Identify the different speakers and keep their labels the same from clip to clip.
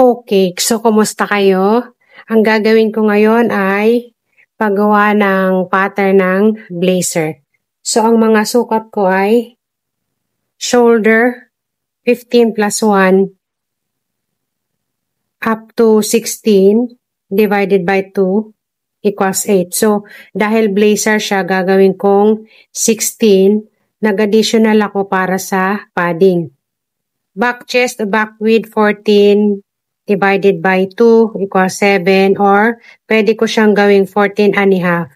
Speaker 1: Okay, so kumusta kayo? Ang gagawin ko ngayon ay paggawa ng pattern ng blazer. So ang mga sukat ko ay shoulder 15 plus 1 up to 16 divided by 2 equals 8. So dahil blazer siya, gagawin kong 16, nag-additional ako para sa padding. Back chest, back width 14 divided by 2 equals 7, or pwede ko siyang gawing 14 and a half.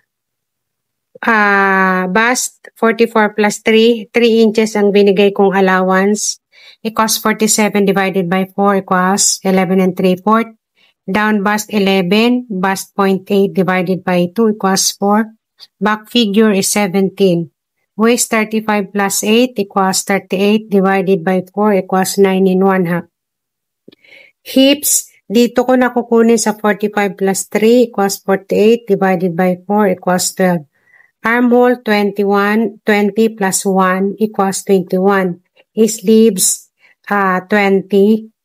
Speaker 1: Bust 44 plus 3 inches ang binigay kong allowance equals 47 divided by 4 equals 11 and 3/4. Down bust 11, bust 0.8 divided by 2 equals 4. Back figure is 17. Waist 35 plus 8 equals 38 divided by 4 equals 9 and 1/2. Hips, dito ko nakukunin sa 45 plus 3 equals 48 divided by 4 equals 12. Armhole 20 plus 1 equals 21. Sleeves 20,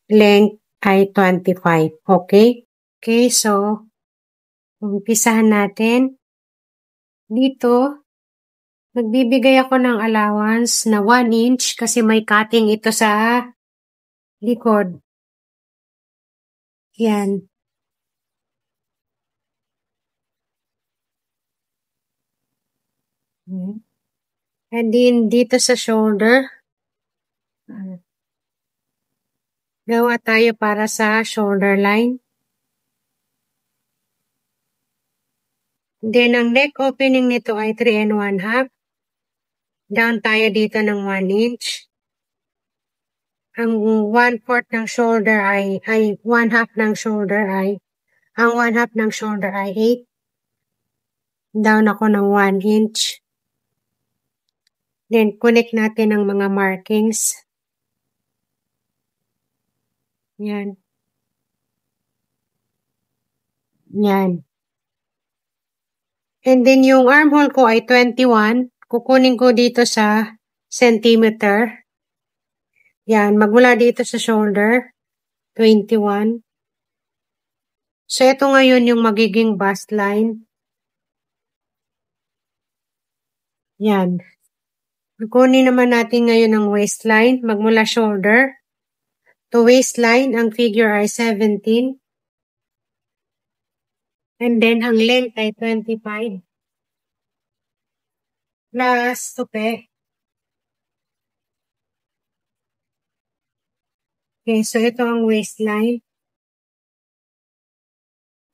Speaker 1: length ay 25. Okay? Okay, so umpisahan natin. Dito, magbibigay ako ng allowance na 1 inch kasi may cutting ito sa likod. Yan. And then, dito sa shoulder, gawa tayo para sa shoulder line. Then, ang neck opening nito ay 3 and 1/2. Down tayo dito ng 1 inch. Ang 1/4 ng shoulder ay 1/2 ng shoulder ay, ang 1/2 ng shoulder ay 8. Down ako ng 1 inch. Then, connect natin ang mga markings. Yan. Yan. And then, yung armhole ko ay 21. Kukunin ko dito sa centimeter. Yan, magmula dito sa shoulder, 21. So, ito ngayon yung magiging bust line. Yan. Kukunin naman natin ngayon ang waistline. Magmula shoulder to waistline, ang figure ay 17. And then, ang length ay 25. Plus tupi. Okay, so ito ang waistline.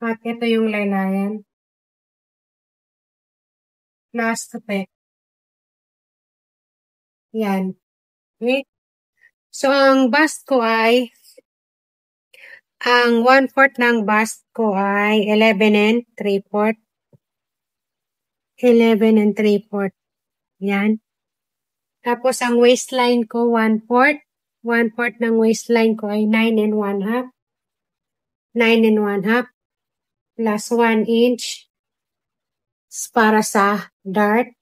Speaker 1: At ito yung laylayan. Plus tupi. Yan. Okay. So, ang bust ko ay, ang 1/4 ng bust ko ay 11 and 3/4. 11 and 3/4. Yan. Tapos, ang waistline ko, 1/4. 1/4 ng waistline ko ay 9 and 1/2. 9 and 1/2. Plus 1 inch para sa dart.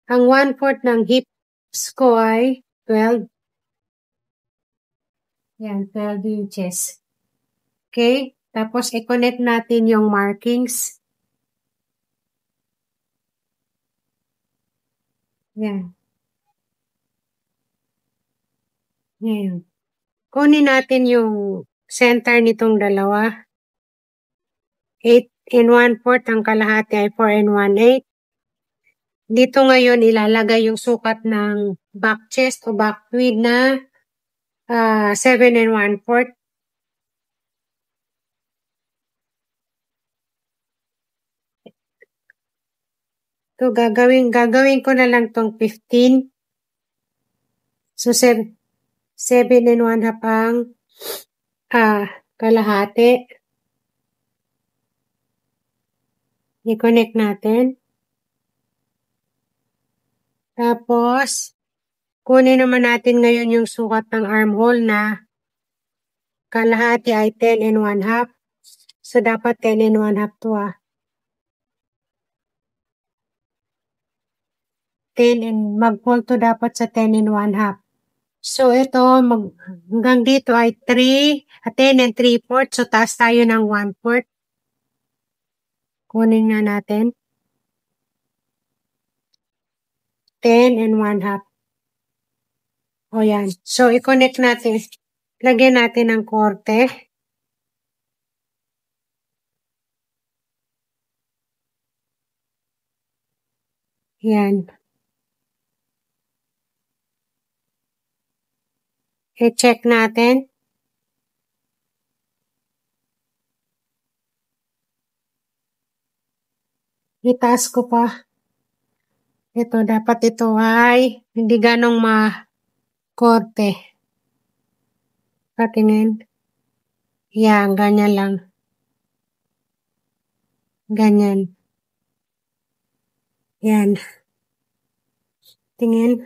Speaker 1: Ang 1/4 ng hips ko ay 12. Yan, 12 inches. Okay? Tapos, i-connect natin yung markings. Yan. Yan. Kunin natin yung center nitong dalawa. 8 and 1/4, ang kalahati ay 4 and 1/8. Dito ngayon, ilalagay yung sukat ng back chest o back width na 7 and 1/4. So, gagawin ko na lang tong 15. So, 7 and 1/2 ang kalahati. I-connect natin. Tapos, kunin naman natin ngayon yung sukat ng armhole na kalahati ay 10 and 1/2. So, dapat 10 and 1/2 to 10 and mag-fold to dapat sa 10 and 1/2. So, ito, hanggang dito ay 3 10 and 3/4. So, taas tayo ng 1/4. Kunin nga natin. 10 and 1/2. O yan. So, i-connect natin. Lagyan natin ng korte. Yan. I-check natin. Itaas ko pa. Ito, dapat ito ay hindi ganong ma-korte. Patingin. Yan, ganyan lang. Ganyan. Yan. Tingin.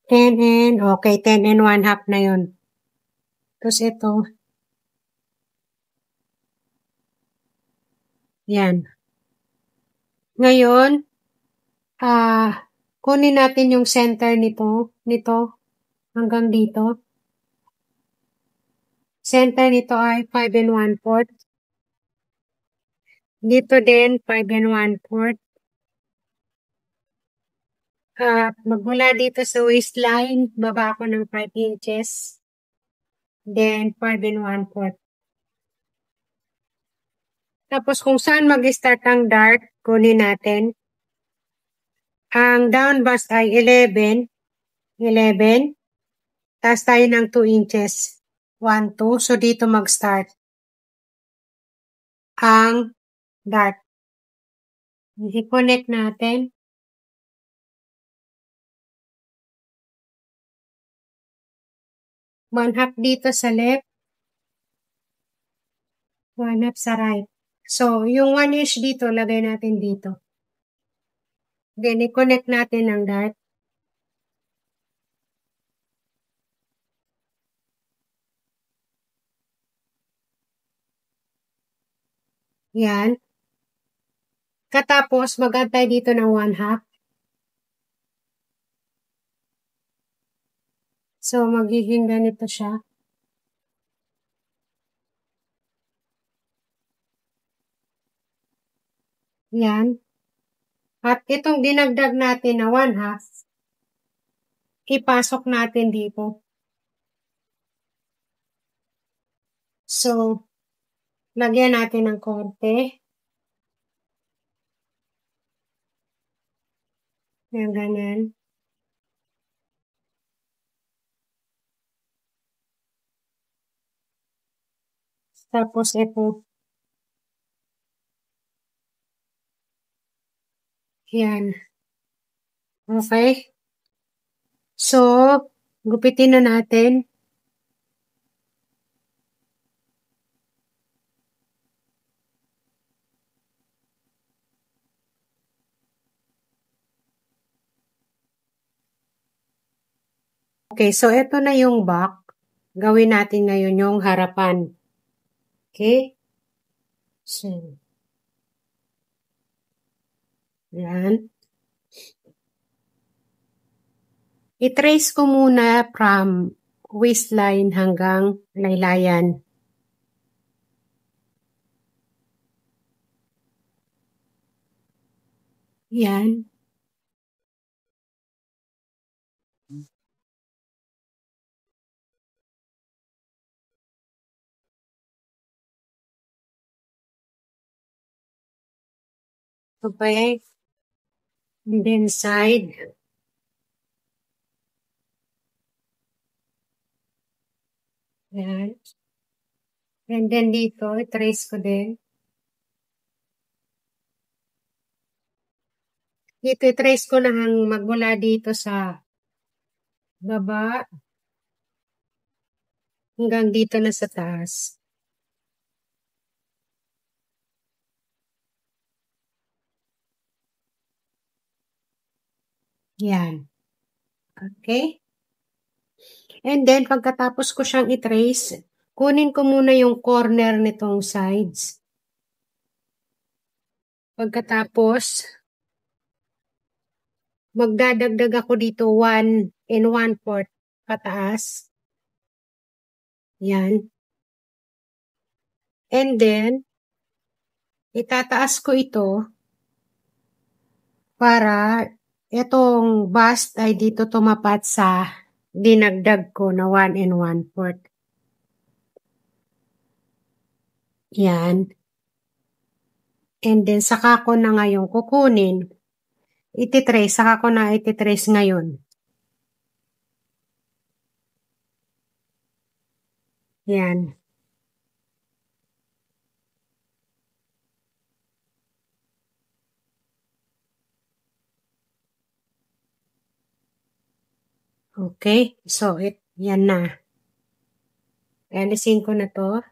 Speaker 1: 10 and, okay, 10 and 1/2 na yun. Tapos ito. Yan. Ngayon, kunin natin yung center nito, hanggang dito. Center nito ay 5 and 1/4. Dito din, 5 and 1/4. Magmula dito sa waistline, baba ako ng 5 inches. Then, 5 and 1/4. Tapos, kung saan mag-start ang dart, kunin natin. Ang down bust ay 11. Taas tayo ng 2 inches. 1, 2. So, dito mag-start ang dart. I-connect natin. One half dito sa left. One half sa right. So, yung 1 inch dito, lagay natin dito. Then, i-connect natin ang dart. Yan. Katapos, mag-add dito ng 1 half. So, magiging ganito siya. Yan. At itong dinagdag natin na 1 half, ipasok natin dito. So, lagyan natin ng konti. Yan, ganyan. Tapos ito. Yan. Okay. So, gupitin na natin. Okay, so ito na yung back. Gawin natin ngayon yung harapan. Okay? So, yan. I-trace ko muna from waistline hanggang laylayan. Yan. Okay. And then side. Yan. And then dito, i-trace ko din. Dito, i-trace ko na magmula dito sa baba hanggang dito na sa taas. Yan. Okay? And then, pagkatapos ko siyang i-trace, kunin ko muna yung corner nitong sides. Pagkatapos, magdadagdag ako dito 1 and 1/4 pataas. Yan. And then, itataas ko ito para itong bust ay dito tumapat sa dinagdag ko na 1 1/4. Yan. And then, saka ko na ngayon kukunin. Saka ko na ititrace ngayon. Yan. Okay. So, yan na. Alisin ko na to.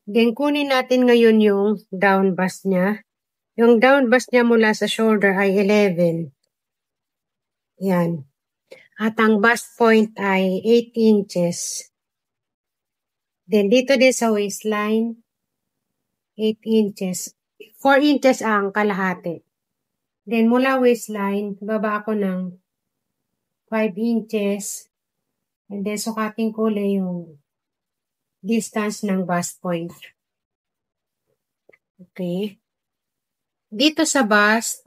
Speaker 1: Then, kunin natin ngayon yung down bust niya. Yung down bust niya mula sa shoulder ay 11. Yan. At ang bust point ay 8 inches. Then, dito din sa waistline, 8 inches. 4 inches ang kalahati. Then, mula waistline, baba ako ng 5 inches. And then, sukatin ko ulit yung distance ng bust point. Okay. Dito sa bust,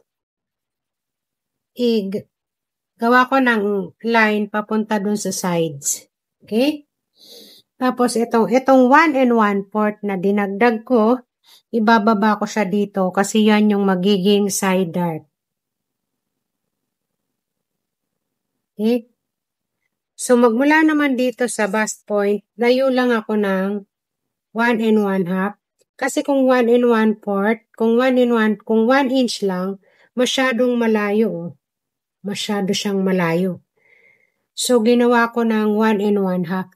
Speaker 1: gawa ko ng line papunta dun sa sides. Okay? Tapos, itong 1 1/4 na dinagdag ko, ibababa ko siya dito kasi yan yung magiging side dart. Okay? So, magmula naman dito sa bust point, layo lang ako ng 1 1/2. Kasi kung 1 1/4, kung 1 inch lang, masyadong malayo. Masyado siyang malayo. So, ginawa ko ng 1 1/2.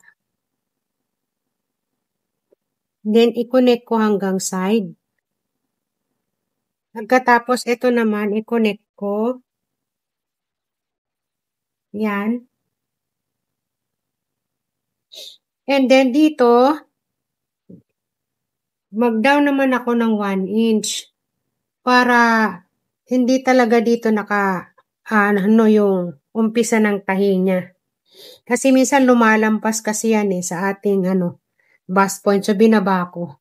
Speaker 1: Then, i-connect ko hanggang side. Pagkatapos, ito naman, i-connect ko. Yan. And then, dito, mag-down naman ako ng 1 inch para hindi talaga dito yung umpisa ng tahi niya. Kasi minsan lumalampas kasi yan sa ating bust point. So, binaba ko.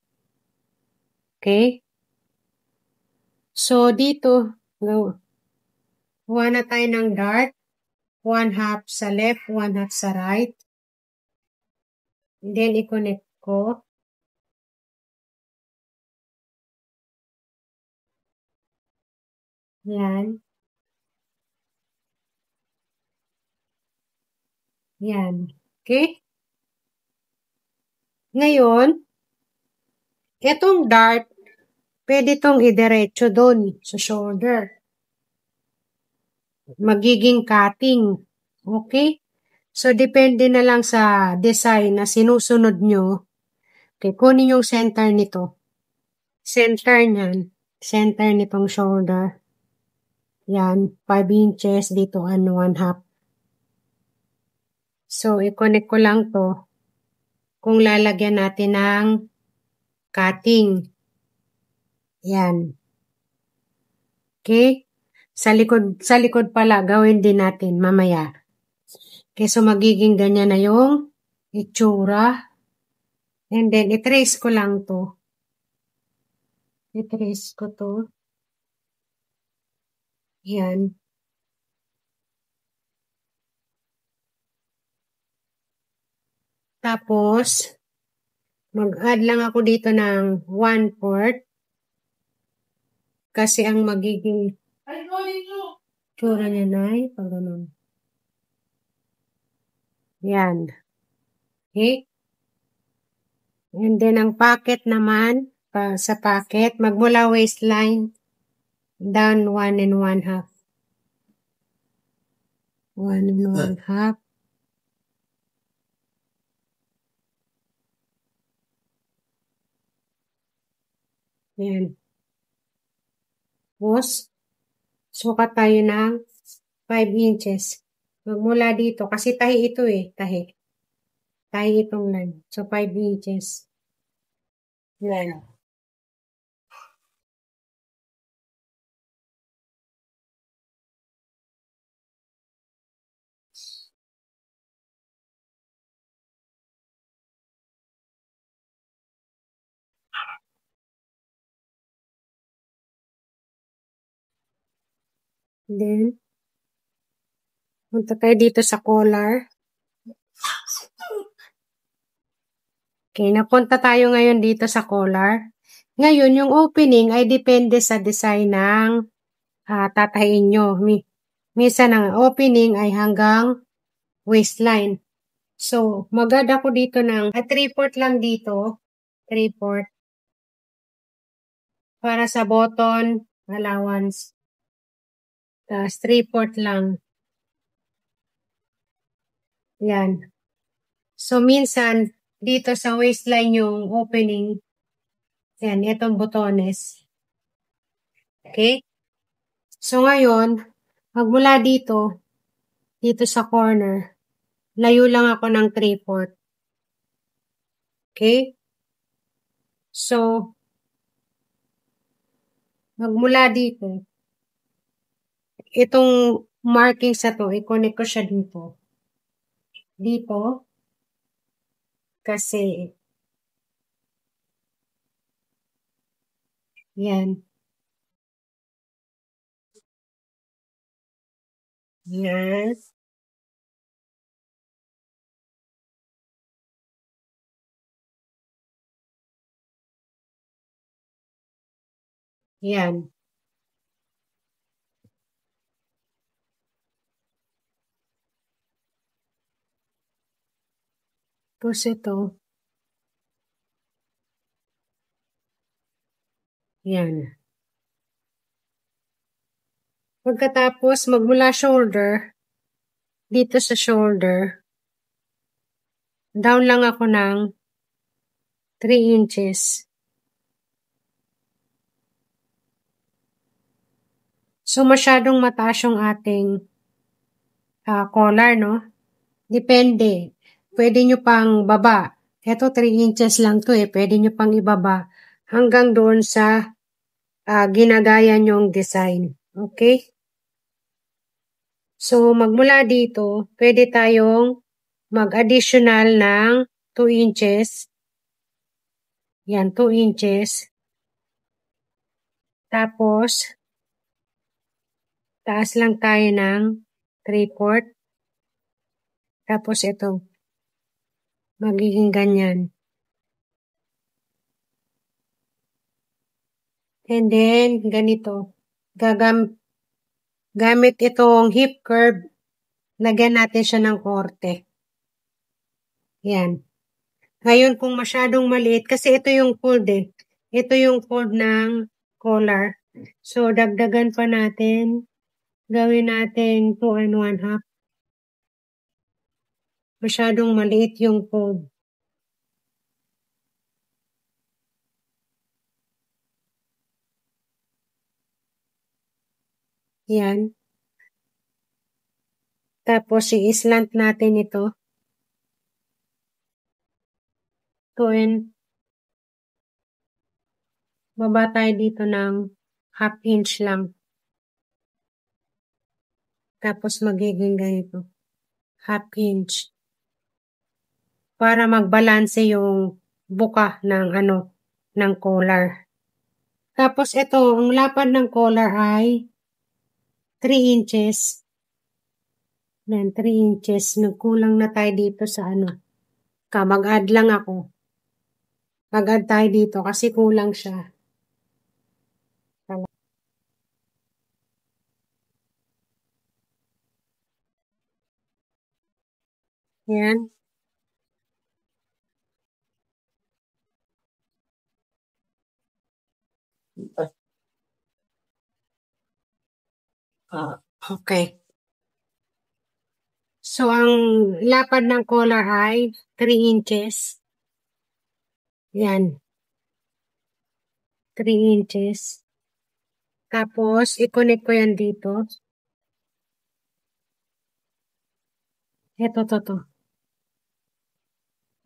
Speaker 1: Okay? So, dito, gawa na tayo ng dart. 1/2 sa left, 1/2 sa right. And then, i-connect ko. Yan. Yan. Okay? Ngayon, itong dart, pwede itong idiretso doon sa shoulder. Magiging cutting. Okay? So, depende na lang sa design na sinusunod nyo. Okay, kunin yung center nito. Center niyan. Center nitong shoulder. Yan, 5 inches dito and 1/2. So, i-connect ko lang to kung lalagyan natin ng cutting. Yan. Okay? Sa likod pala, gawin din natin mamaya. Okay, so magiging ganyan na yung itsura. And then, i-trace ko lang to. I-trace ko to. Yan. Tapos, mag-add lang ako dito ng 1/4. Kasi ang magiging itsura niya na ay pag ganun. Yan. Okay? And then, ang pocket naman, sa pocket, magmula waistline, down 1 1/2. 1 1/2. Yan. Tapos, sukat tayo ng 5 inches. Magmula dito, kasi tahi ito tahi. Tahi itong line. So, 5 inches. Yan. Then, punta tayo dito sa collar. Okay, napunta tayo ngayon dito sa collar. Ngayon, yung opening ay depende sa design ng tatahiin nyo. Minsan ang opening ay hanggang waistline. So, mag-add ako dito ng 3/4 lang dito. 3/4. Para sa button allowance. Tapos 3/4 lang. Yan. So, minsan, dito sa waistline yung opening. Yan, itong botones. Okay? So, ngayon, magmula dito sa corner, layo lang ako ng 3/4. Okay? So, magmula dito, itong marking sa to, i-connect ko siya dito. Dito, kasi, yan. Yan. Yan. Tapos ito. Yan. Pagkatapos, magmula shoulder, dito sa shoulder, down lang ako ng 3 inches. So, masyadong mataas yung ating collar, no? Depende. Pwede nyo pang baba. Ito, 3 inches lang to eh. Pwede nyo pang ibaba hanggang doon sa ginagaya nyong design. Okay? So, magmula dito, pwede tayong mag-additional ng 2 inches. Yan, 2 inches. Tapos, taas lang tayo ng 3/4. Tapos ito, magiging ganyan. And then, ganito. Gamit itong hip curve, lagyan natin siya ng korte. Yan. Ngayon, kung masyadong maliit, kasi ito yung fold eh. Ito yung fold ng collar. So, dagdagan pa natin. Gawin natin 2 1/2. Masyadong maliit yung fold. Yan. Tapos, i-slant natin ito. Baba tayo dito ng 1/2 inch lang. Tapos, magiging ganito. 1/2 inch. Para magbalanse yung buka ng ng collar. Tapos, ito, ang lapad ng collar ay 3 inches. Then, 3 inches. Nagkulang na tayo dito sa mag-add lang ako. Mag-add tayo dito kasi kulang siya. Yan. Okay. So, ang lapad ng collar ay 3 inches. Yan. 3 inches. Tapos, i-connect ko yan dito. Ito, to.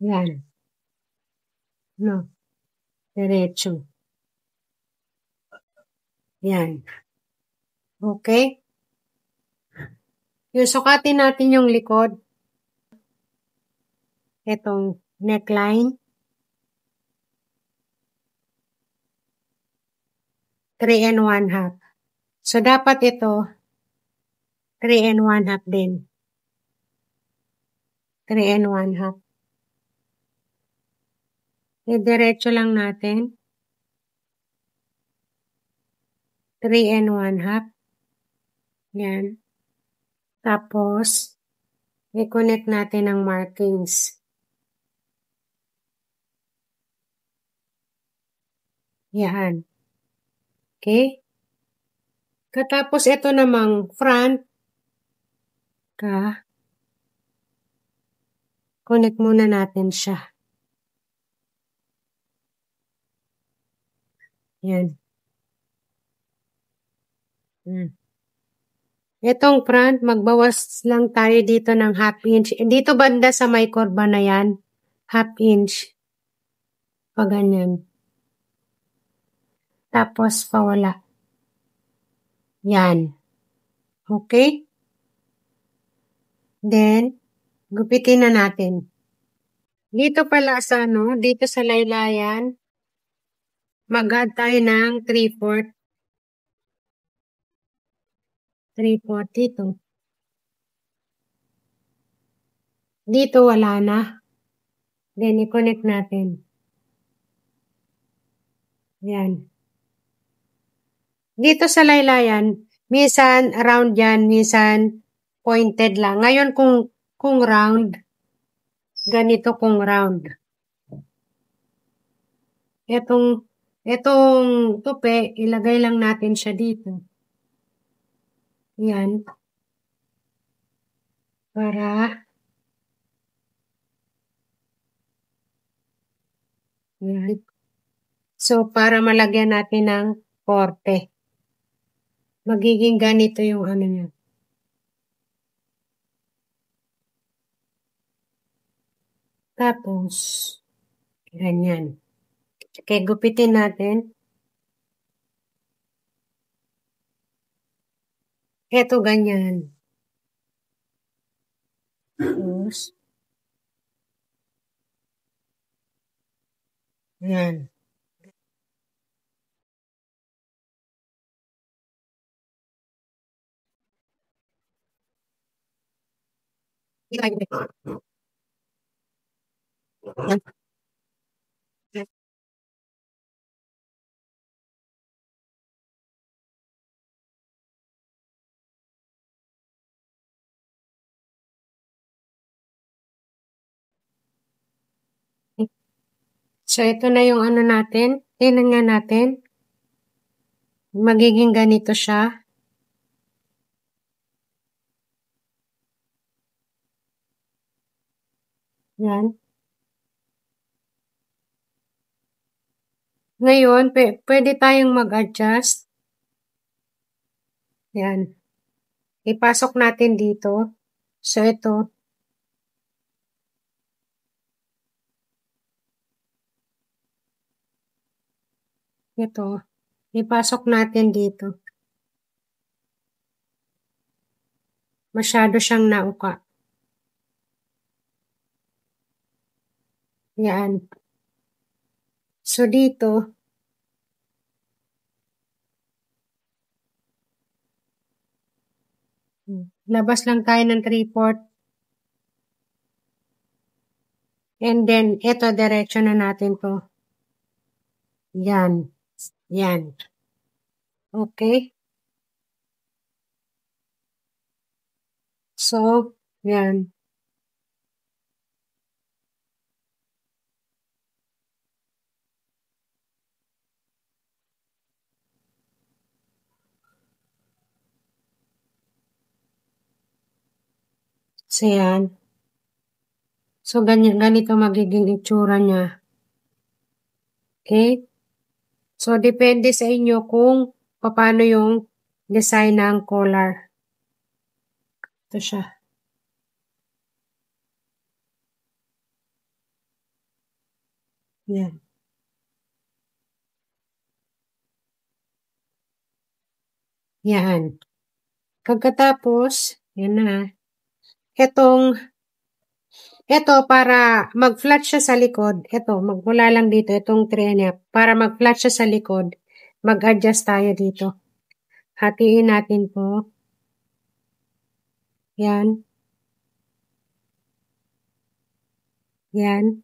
Speaker 1: Yan. No. Diretso. Yan. Okay? Yung sukatin natin yung likod. Itong neckline. 3 1/2. So, dapat ito 3 and 1/2 din. 3 and 1/2. Diretso lang natin. 3 and 1/2. Yan. Tapos, i-connect natin ang markings. Yan. Okay? Katapos ito namang front, connect muna natin siya. Yan. Itong front, magbawas lang tayo dito ng 1/2 inch. Dito banda sa may kurba na yan, 1/2 inch. Pag ganyan. Tapos, pawala. Yan. Okay? Then, gupitin na natin. Dito pala sa dito sa laylayan, mag-add tayo ng 3/4. 3/4 dito. Dito wala na. Then, i-connect natin. Yan. Dito sa laylayan, minsan round yan, minsan pointed lang. Ngayon kung round, ganito kung round. Itong tupi, ilagay lang natin siya dito. Yan. Yan. So, para malagyan natin ng korte. Magiging ganito yung niya. Tapos, ganyan. Okay, gupitin natin. Ito ganyan. Tapos, yan. So, ito na yung natin. Tingnan nga natin. Magiging ganito siya. Yan. Ngayon, pwede tayong mag-adjust. Yan. Ipasok natin dito. So, ito. Ito. Ipasok natin dito. Masyado siyang nauka. Yan. So, dito. Labas lang tayo ng 3/4. And then, ito, diretso na natin to. Yan. Yan. Okay? So, yan. So, yan. So, ganito magiging itsura niya. Okay? So, depende sa inyo kung paano yung design ng collar. Ito siya. Yan. Yan. Pagkatapos, yan na. Ito, para mag-flat siya sa likod, ito, magmula lang dito, itong 3 niya, para mag-flat siya sa likod, mag-adjust tayo dito. Hatiin natin po. Yan. Yan.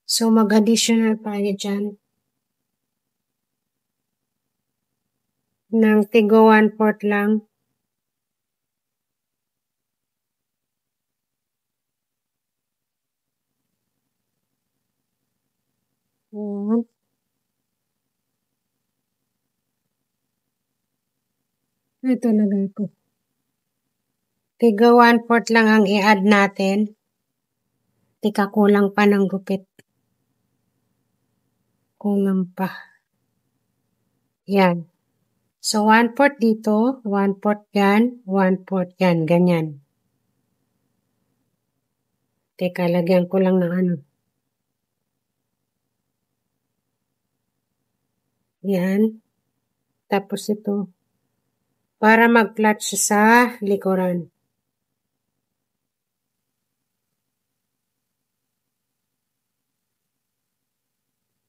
Speaker 1: So, mag-additional tayo dyan ng tigo 1/4 lang. Yan. Ito lagay ko. Tigo 1/4 lang ang i-add natin. Tika, kulang pa ng gupit. Kulang pa. Yan. So, 1/4 dito, 1/4 yan, 1/4 yan, ganyan. Teka, lagyan ko lang ng ano. Yan. Tapos ito. Para mag-flat siya sa likuran.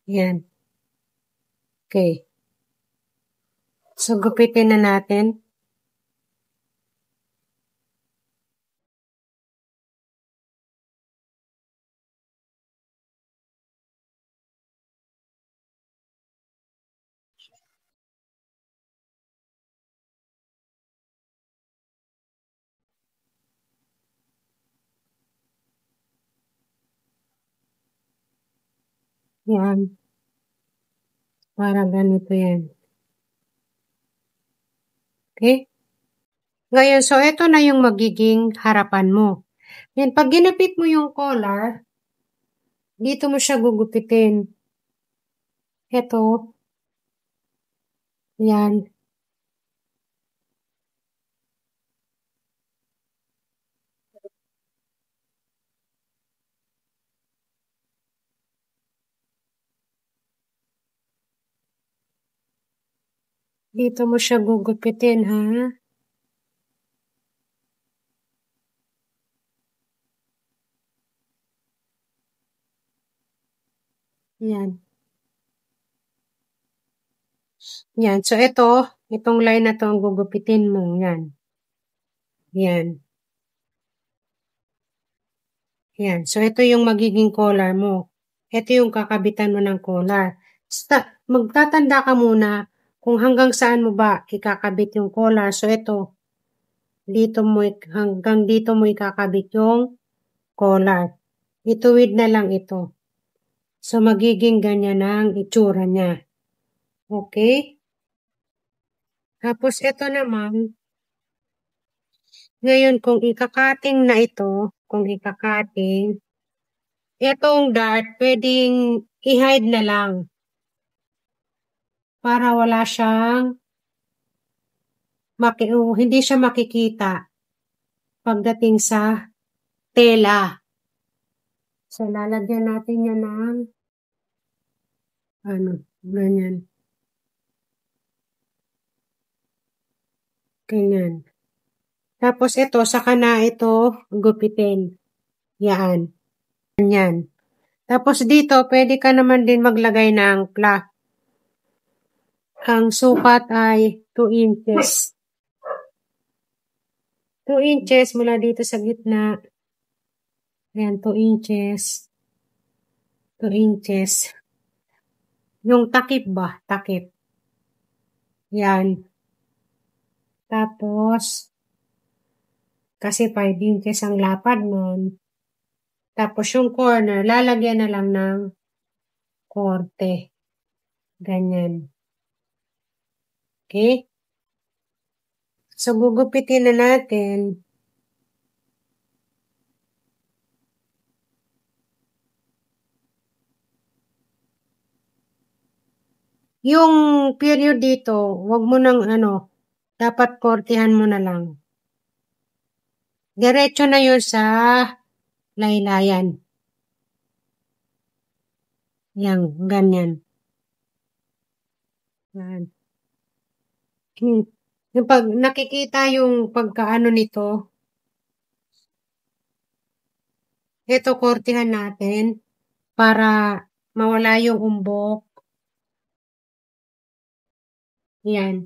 Speaker 1: Yan. Okay. So, gupitin na natin. Yan. Para ganito yan. Okay? Ngayon, so ito na yung magiging harapan mo. Yan, pag ginupit mo yung collar, dito mo siya gugupitin. Ito. Yan. Dito mo siya gugupitin, ha? Yan. Yan. So, itong line na to ang gugupitin mo. Yan. Yan. Yan. So, ito yung magiging collar mo. Ito yung kakabitan mo ng collar. Magtatanda ka muna kung hanggang saan mo ba ikakabit yung collar. So, hanggang dito mo ikakabit yung collar. Ituwid na lang ito. So, magiging ganyan ang itsura niya. Okay? Tapos, ito naman, ngayon kung ikakating na ito, itong dart, pwedeng i-hide na lang para wala siyang hindi siya makikita pagdating sa tela. So, lalagyan natin yan ng ganyan. Ganyan. Tapos ito, saka na ito gupitin. Yan. Ganyan. Tapos dito, pwede ka naman din maglagay ng plug. Ang sukat ay 2 inches. 2 inches mula dito sa gitna. Ayan, 2 inches. 2 inches. Yung takip ba? Takip. Yan. Tapos, kasi 5 inches ang lapad nun. Tapos yung corner, lalagyan na lang ng korte. Ganyan. Okay? So, gugupitin na natin. Yung period dito, wag mo nang dapat kortehan mo na lang. Diretso na yun sa laylayan. Yan, ganyan. Yan. Yung pag nakikita yung pagkaano nito, ito kortehan natin para mawala yung umbok. Yan.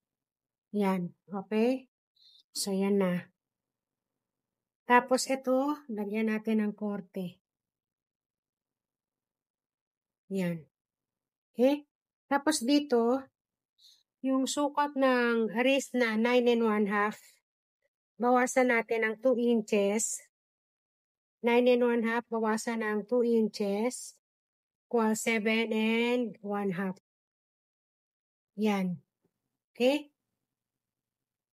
Speaker 1: Yan. Okay? So, yan na. Tapos ito, lagyan natin ng korte. Yan. Okay? Tapos dito, yung sukat ng wrist na 9 1/2, bawasan natin ng 2 inches. 9 1/2, bawasan ng 2 inches. Equal 7 1/2. Yan. Okay?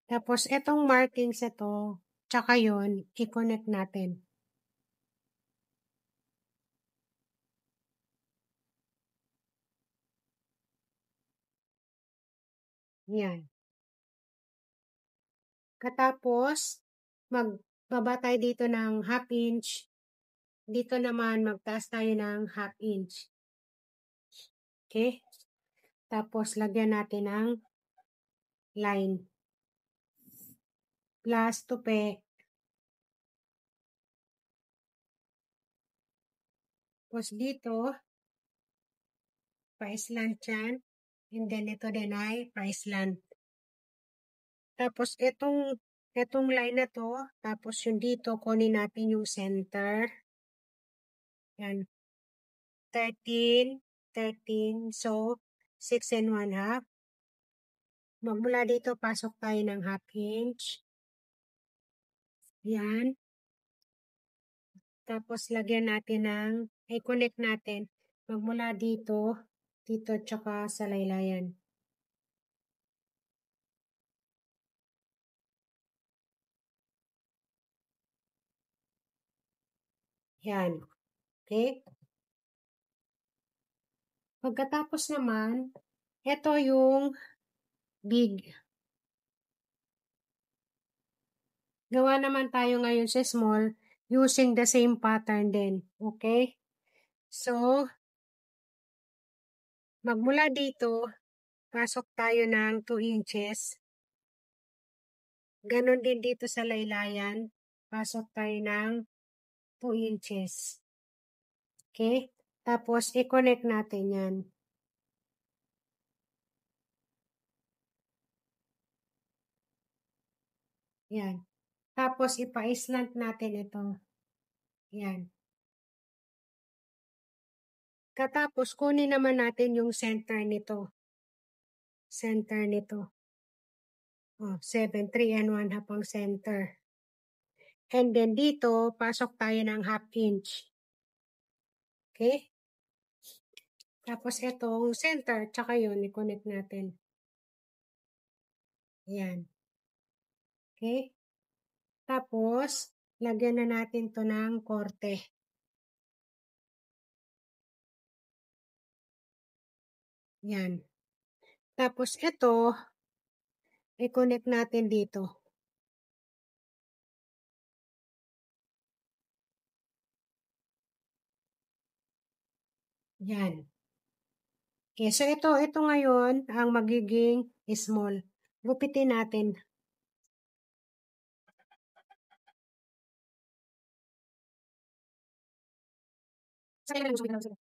Speaker 1: Tapos, etong markings ito, tsaka yun, i-connect natin. Yan. Katapos, magbaba tayo dito ng 1/2 inch. Dito naman, magtaas tayo ng 1/2 inch. Okay? Tapos, lagyan natin ng line. Plus tupi. Tapos dito, pa-slant yan. And then, ito din ay pa-slant. Tapos, itong line na to, tapos yung dito, kunin natin yung center. Yan. 13. So, 6 1/2. Magmula dito, pasok tayo ng 1/2 inch. Yan. Tapos, lagyan natin i-connect natin. Magmula dito, tsaka sa laylayan. Yan. Okay? Pagkatapos naman, ito yung big. Gawa naman tayo ngayon sa small using the same pattern din. Okay? So, magmula dito, pasok tayo ng 2 inches. Ganon din dito sa laylayan. Pasok tayo ng 2 inches. Okay? Tapos, i-connect natin yan. Yan. Tapos, ipa-slant natin ito. Yan. Katapos, kunin naman natin yung center nito. Center nito. Oh, 7, 3 1/2 ang center. And then dito, pasok tayo ng 1/2 inch. Okay? Tapos itong center, tsaka yun, i-connect natin. Yan. Okay? Tapos, lagyan na natin to ng korte. Yan. Tapos ito, i-connect natin dito. Yan. Okay, so ito ngayon ang magiging small. Gupitin natin. So, lagyan natin ng korte.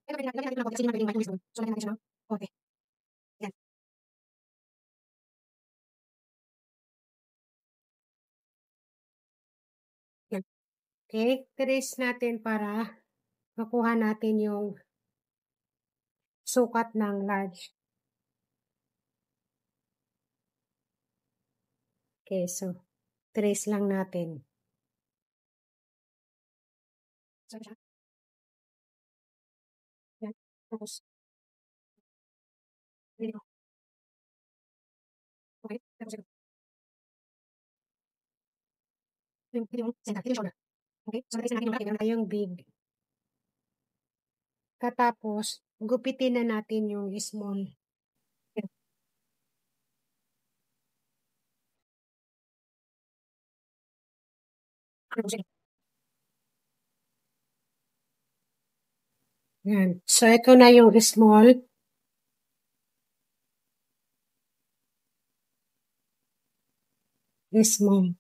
Speaker 1: Ito, lagyan natin ng korte kasi hindi naman magiging small. So, lagyan natin siya ng korte. Yan. Yan. Okay, trace natin para makuha natin yung sukat ng large. Okay, so trace lang natin. So, siya. Yan. Tapos, dito. Okay, tapos ito. Yung center, yung shoulder. Okay, so natrace na natin yung malaki. Meron tayong big. Katapos, gupitin na natin yung small. Yan. So, ito na yung small. Small.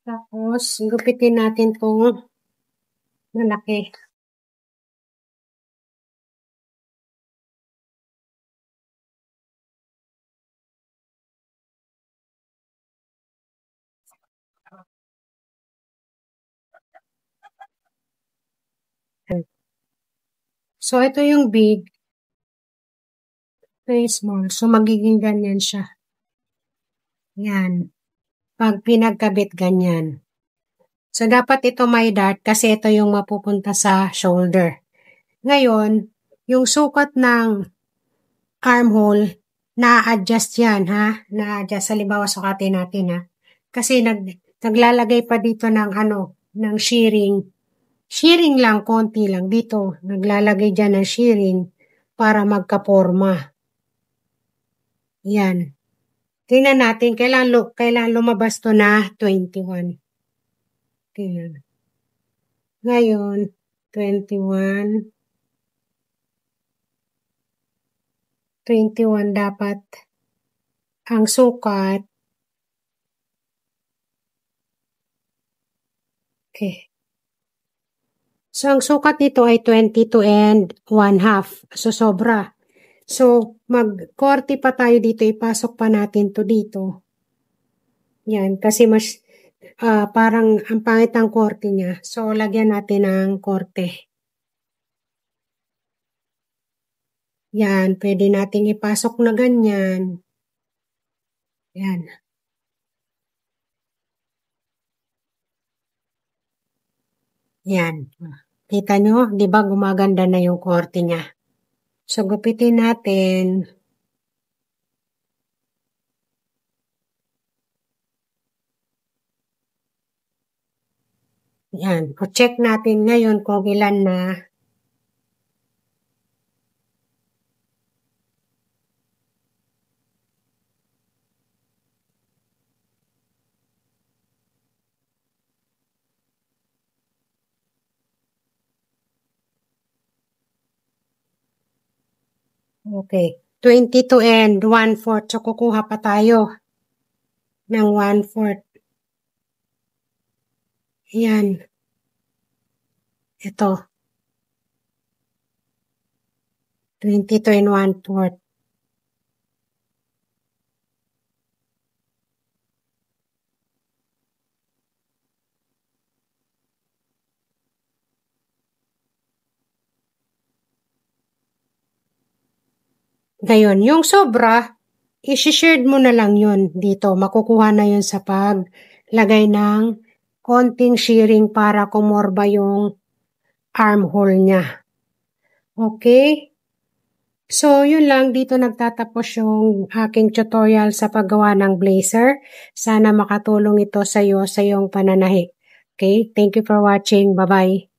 Speaker 1: Tapos, gupitin natin itong malaki. So, ito yung big. Ito yung small. So, magiging ganyan siya. Yan. Pag pinagkabit ganyan. So, dapat ito may dart kasi ito yung mapupunta sa shoulder. Ngayon, yung sukat ng armhole, na-adjust yan, ha? Na-adjust. Halimbawa, sukatin natin, ha? Kasi naglalagay pa dito ng ng shearing. Shearing lang, konti lang. Dito, naglalagay dyan ng shearing para magkaporma. Yan. Tingnan natin, kailan lumabas to na 21. Tingnan. Ngayon, 21. 21 dapat ang sukat. Okay. So, ang sukat nito ay 22 and 1/2. So, sobra. So, mag-korte pa tayo dito. Ipasok pa natin to dito. Yan. Kasi mas parang ang pangit ng korte niya. So, lagyan natin ng korte. Yan. Pwede nating ipasok na ganyan. Yan. Yan. Kita nyo? Di ba gumaganda na yung korte niya? So, gupitin natin. Yan. O check natin ngayon kung ilan na. Okay. 22 and 1/4. So, kukuha pa tayo ng 1/4. Yan. Ito. 22 and 1/4. Ngayon, yung sobra, i-shared mo na lang yun dito. Makukuha na yun sa paglagay ng konting shearing para kumorba yung armhole niya. Okay? So, yun lang. Dito nagtatapos yung aking tutorial sa paggawa ng blazer. Sana makatulong ito sa iyo sa iyong pananahi. Okay? Thank you for watching. Bye-bye.